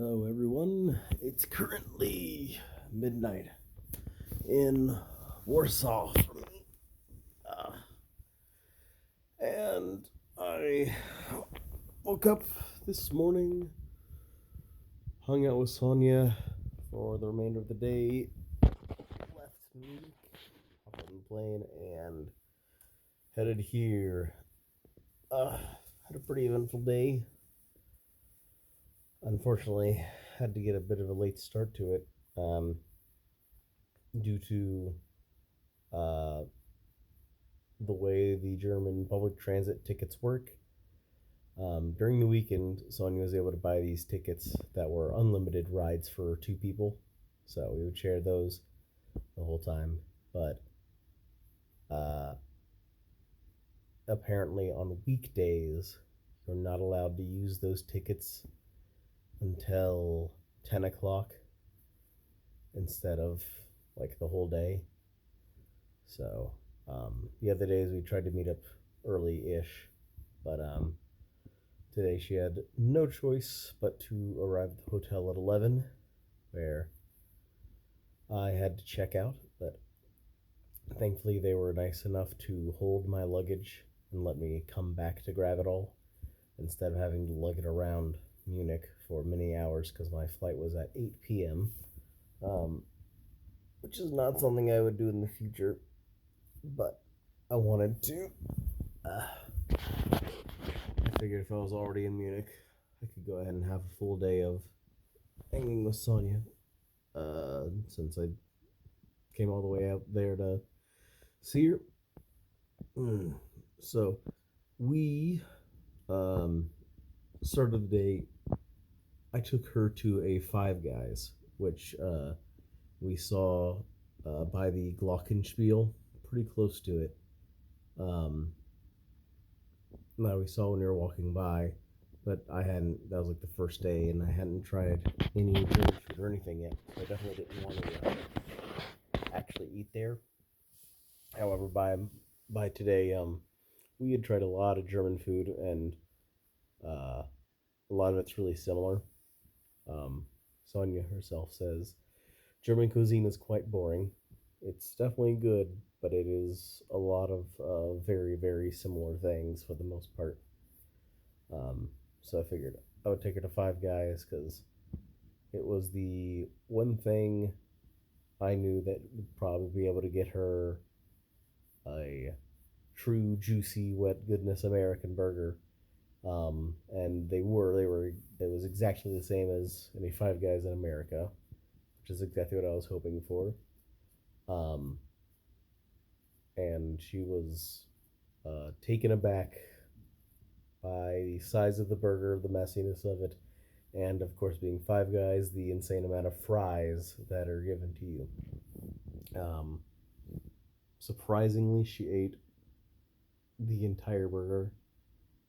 Hello, everyone. It's currently midnight in Warsaw for me. And I woke up this morning, hung out with Sonia for the remainder of the day, left Munich, hopped on the plane, and headed here. Had a pretty eventful day. Unfortunately, had to get a bit of a late start to it due to the way the German public transit tickets work. During the weekend, Sonia was able to buy these tickets that were unlimited rides for two people, so we would share those the whole time. But apparently, on weekdays, you're not allowed to use those tickets until 10 o'clock instead of like the whole day. So the other days we tried to meet up early-ish, but today she had no choice but to arrive at the hotel at 11, where I had to check out, but thankfully they were nice enough to hold my luggage and let me come back to grab it all instead of having to lug it around Munich for many hours because my flight was at 8 p.m., which is not something I would do in the future, but I wanted to. I figured if I was already in Munich, I could go ahead and have a full day of hanging with Sonia, since I came all the way out there to see her. So we started the day. I took her to a Five Guys, which we saw by the Glockenspiel, pretty close to it. That we saw when we were walking by, but I hadn't. That was like the first day, and I hadn't tried any German food or anything yet. So I definitely didn't want to actually eat there. However, by today, we had tried a lot of German food, and a lot of it's really similar. Sonia herself says German cuisine is quite boring. It's definitely good, but it is a lot of very, very similar things for the most part. So I figured I would take her to Five Guys because it was the one thing I knew that would probably be able to get her a true, juicy, wet goodness American burger. And it was exactly the same as any Five Guys in America, which is exactly what I was hoping for. And she was taken aback by the size of the burger, the messiness of it, and of course, being Five Guys, the insane amount of fries that are given to you. Surprisingly, she ate the entire burger.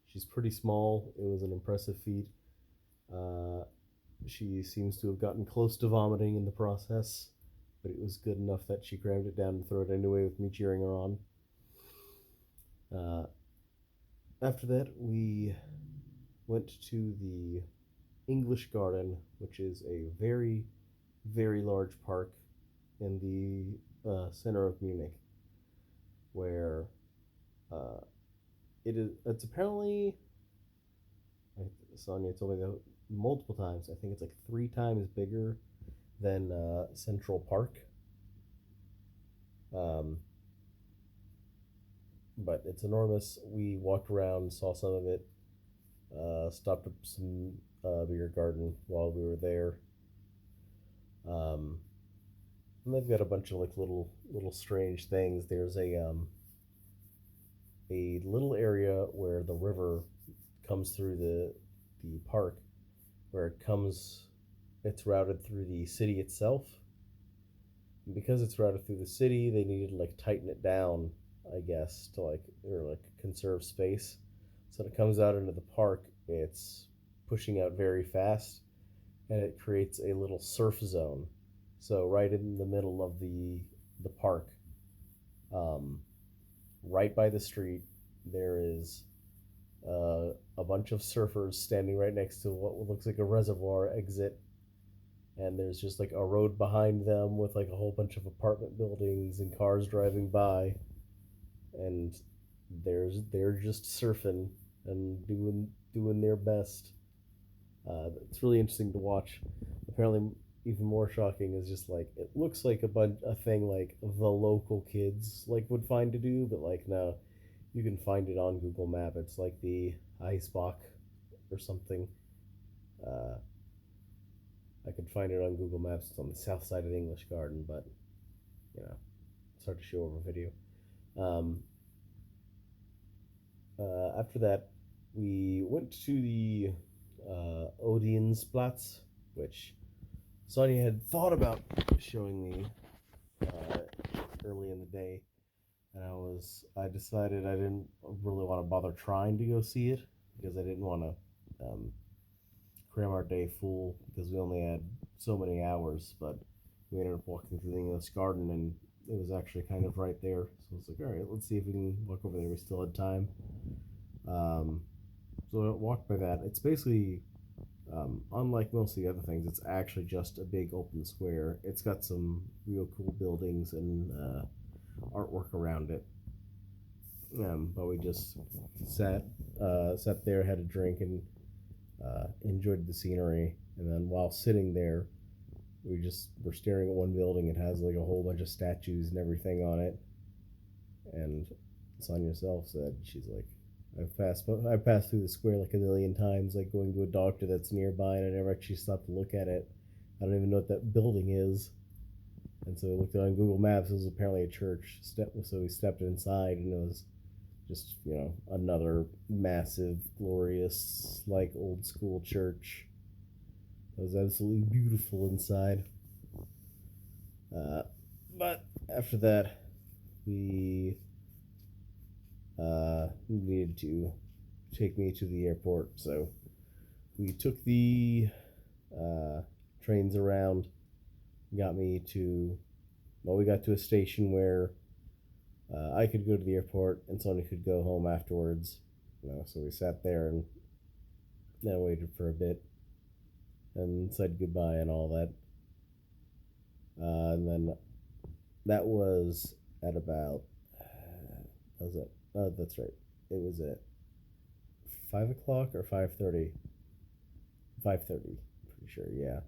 She's pretty small. It was an impressive feat. She seems to have gotten close to vomiting in the process, but it was good enough that she crammed it down and threw it anyway with me cheering her on. After that, we went to the English Garden, which is a very, very large park in the center of Munich, where it's apparently, Sonia told me that multiple times. I think it's like 3 times bigger than Central Park. But it's enormous. We walked around, saw some of it, stopped at some beer garden while we were there. And they've got a bunch of like little strange things. There's a little area where the river comes through the park, where it's routed through the city itself. And because it's routed through the city, they needed to like tighten it down, I guess, to conserve space. So when it comes out into the park, it's pushing out very fast, and it creates a little surf zone. So right in the middle of the park, right by the street, there is a bunch of surfers standing right next to what looks like a reservoir exit, and there's just like a road behind them with like a whole bunch of apartment buildings and cars driving by, and they're just surfing and doing their best. It's really interesting to watch. Apparently, even more shocking is just like it looks like a thing like the local kids like would find to do, but like no, you can find it on Google Map. It's like the Icebach or something. Uh, I could find it on Google Maps. It's on the south side of the English Garden, but you know, it's hard to show over video. Um, After that, we went to the Odeonsplatz, which Sonia had thought about showing me uh, early in the day, and I decided I didn't really want to bother trying to go see it because I didn't want to cram our day full because we only had so many hours. But we ended up walking through the English Garden, and it was actually kind of right there. So it's like, all right, let's see if we can walk over there. We still had time. Um, so I walked by that. It's basically, unlike most of the other things, it's actually just a big open square. It's got some real cool buildings and artwork around it. But we just sat there, had a drink, and enjoyed the scenery. And then while sitting there, we just were staring at one building. It has like a whole bunch of statues and everything on it. And Sonia herself said, she's like, I've passed through the square like a million times, like going to a doctor that's nearby, and I never actually stopped to look at it. I don't even know what that building is. And so we looked on Google Maps. It was apparently a church. So we stepped inside, and it was just, another massive, glorious, like old school church. It was absolutely beautiful inside. But after that, we needed to take me to the airport. So we took the trains around, we got to a station where I could go to the airport and Sonia could go home afterwards. So we sat there and then waited for a bit and said goodbye and all that. And then that was at about, was it? Oh, that's right. It was at 5 o'clock or 5:30. 5:30, pretty sure. Yeah.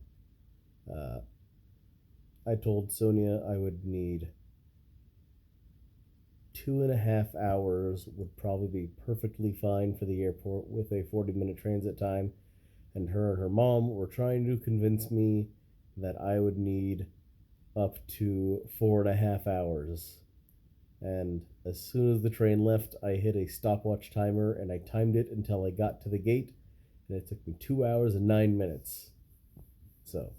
I told Sonia I would need 2.5 hours. Would probably be perfectly fine for the airport with a 40-minute transit time. And her mom were trying to convince me that I would need up to 4.5 hours. And as soon as the train left, I hit a stopwatch timer and I timed it until I got to the gate, and it took me 2 hours and 9 minutes. So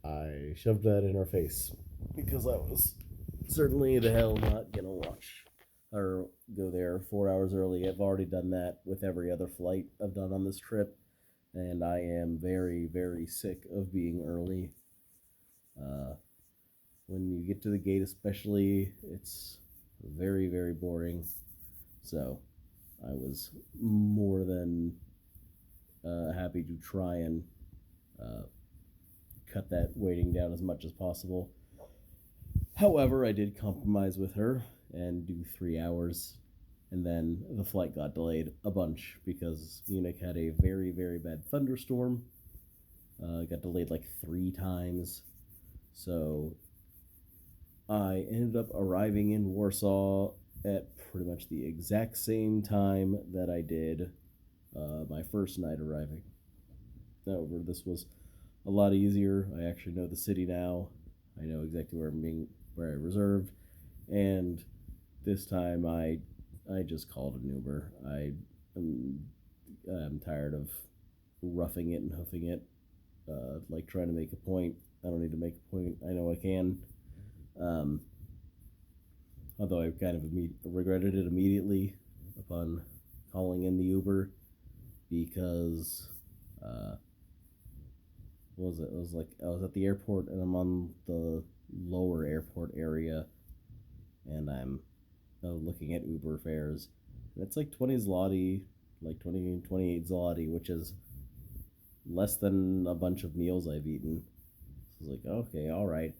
I shoved that in her face because I was certainly the hell not gonna watch or go there 4 hours early. I've already done that with every other flight I've done on this trip, and I am very, very sick of being early. When you get to the gate, especially, it's very, very boring. So I was more than happy to try and cut that waiting down as much as possible. However, I did compromise with her and do 3 hours, and then the flight got delayed a bunch because Munich had a very, very bad thunderstorm. It got delayed like 3 times. So I ended up arriving in Warsaw at pretty much the exact same time that I did my first night arriving. However, this was a lot easier. I actually know the city now. I know exactly where I reserved, and this time I just called an Uber. I'm tired of roughing it and hoofing it, like trying to make a point. I don't need to make a point. I know I can. Although I kind of regretted it immediately upon calling in the Uber because what was it? It was like I was at the airport and I'm on the lower airport area, and I'm looking at Uber fares, And it's like 20 zloty, like 20, 28 zloty, which is less than a bunch of meals I've eaten. So it's like, okay, all right.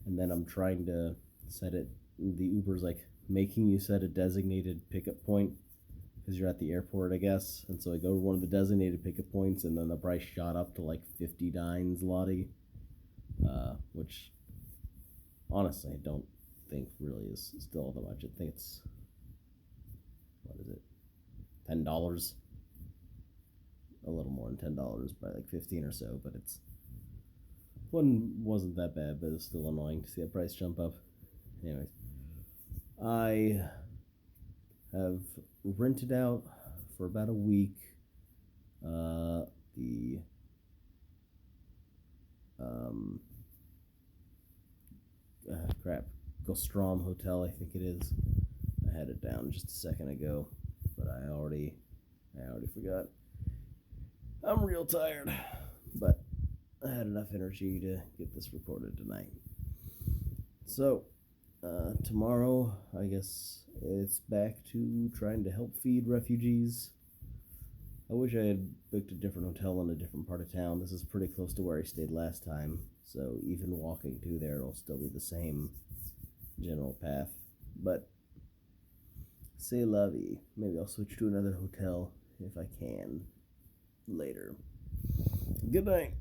And then I'm trying to set it, the Uber's like making you set a designated pickup point because you're at the airport, I guess. And so I go to one of the designated pickup points, and then the price shot up to like 59 zloty, which honestly I don't think really is still that much. I think it's, what is it, $10, a little more than $10, by like 15 or so, but it's wasn't that bad, but it's still annoying to see that price jump up. Anyways, I have rented out for about a week the crap, Gostrom Hotel, I think it is. I had it down just a second ago, but I already forgot. I'm real tired, but I had enough energy to get this recorded tonight. So, tomorrow, I guess it's back to trying to help feed refugees. I wish I had booked a different hotel in a different part of town. This is pretty close to where I stayed last time, so even walking to there will still be the same general path. But, c'est la vie. Maybe I'll switch to another hotel if I can later. Good night.